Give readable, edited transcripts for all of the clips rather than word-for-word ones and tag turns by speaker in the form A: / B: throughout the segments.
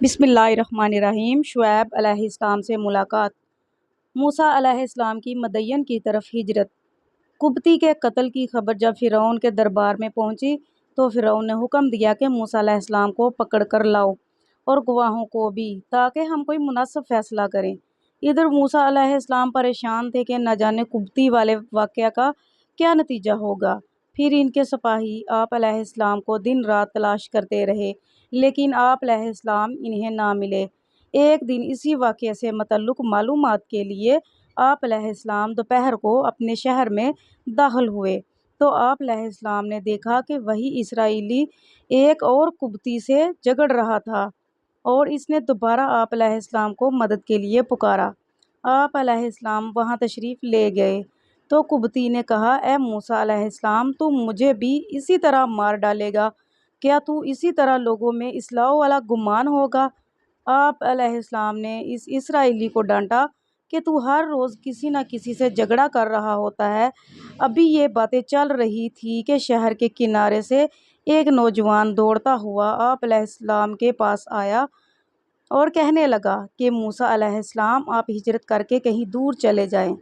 A: بسم اللہ الرحمن الرحیم۔ شعیب علیہ السلام سے ملاقات۔ موسیٰ علیہ السلام کی مدین کی طرف ہجرت۔ قبطی کے قتل کی خبر جب فرعون کے دربار میں پہنچی تو فرعون نے حکم دیا کہ موسیٰ علیہ السلام کو پکڑ کر لاؤ اور گواہوں کو بھی، تاکہ ہم کوئی مناسب فیصلہ کریں۔ ادھر موسیٰ علیہ السلام پریشان تھے کہ نہ جانے قبطی والے واقعہ کا کیا نتیجہ ہوگا۔ پھر ان کے سپاہی آپ علیہ السلام کو دن رات تلاش کرتے رہے، لیکن آپ علیہ السلام انہیں نہ ملے۔ ایک دن اسی واقعے سے متعلق معلومات کے لیے آپ علیہ السلام دوپہر کو اپنے شہر میں داخل ہوئے تو آپ علیہ السلام نے دیکھا کہ وہی اسرائیلی ایک اور قبطی سے جھگڑ رہا تھا اور اس نے دوبارہ آپ علیہ السلام کو مدد کے لیے پکارا۔ آپ علیہ السلام وہاں تشریف لے گئے تو قبطی نے کہا، اے موسیٰ علیہ السلام، تو مجھے بھی اسی طرح مار ڈالے گا؟ کیا تو اسی طرح لوگوں میں اصلاح والا گمان ہوگا؟ آپ علیہ السلام نے اس اسرائیلی کو ڈانٹا کہ تو ہر روز کسی نہ کسی سے جھگڑا کر رہا ہوتا ہے۔ ابھی یہ باتیں چل رہی تھی کہ شہر کے کنارے سے ایک نوجوان دوڑتا ہوا آپ علیہ السلام کے پاس آیا اور کہنے لگا کہ موسیٰ علیہ السلام، آپ ہجرت کر کے کہیں دور چلے جائیں۔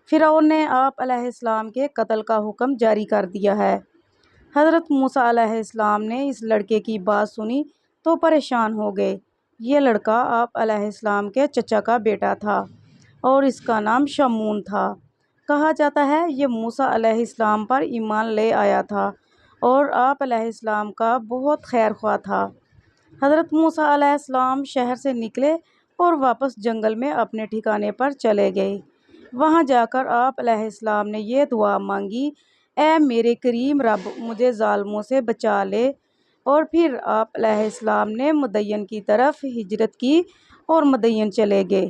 A: فرعون نے آپ علیہ السلام کے قتل کا حکم جاری کر دیا ہے۔ حضرت موسیٰ علیہ السلام نے اس لڑکے کی بات سنی تو پریشان ہو گئے۔ یہ لڑکا آپ علیہ السلام کے چچا کا بیٹا تھا اور اس کا نام شمعون تھا۔ کہا جاتا ہے یہ موسیٰ علیہ السلام پر ایمان لے آیا تھا اور آپ علیہ السلام کا بہت خیر خواہ تھا۔ حضرت موسیٰ علیہ السلام شہر سے نکلے اور واپس جنگل میں اپنے ٹھکانے پر چلے گئے۔ وہاں جا کر آپ علیہ السلام نے یہ دعا مانگی، اے میرے کریم رب، مجھے ظالموں سے بچا لے۔ اور پھر آپ علیہ السلام نے مدین کی طرف ہجرت کی اور مدین چلے گئے۔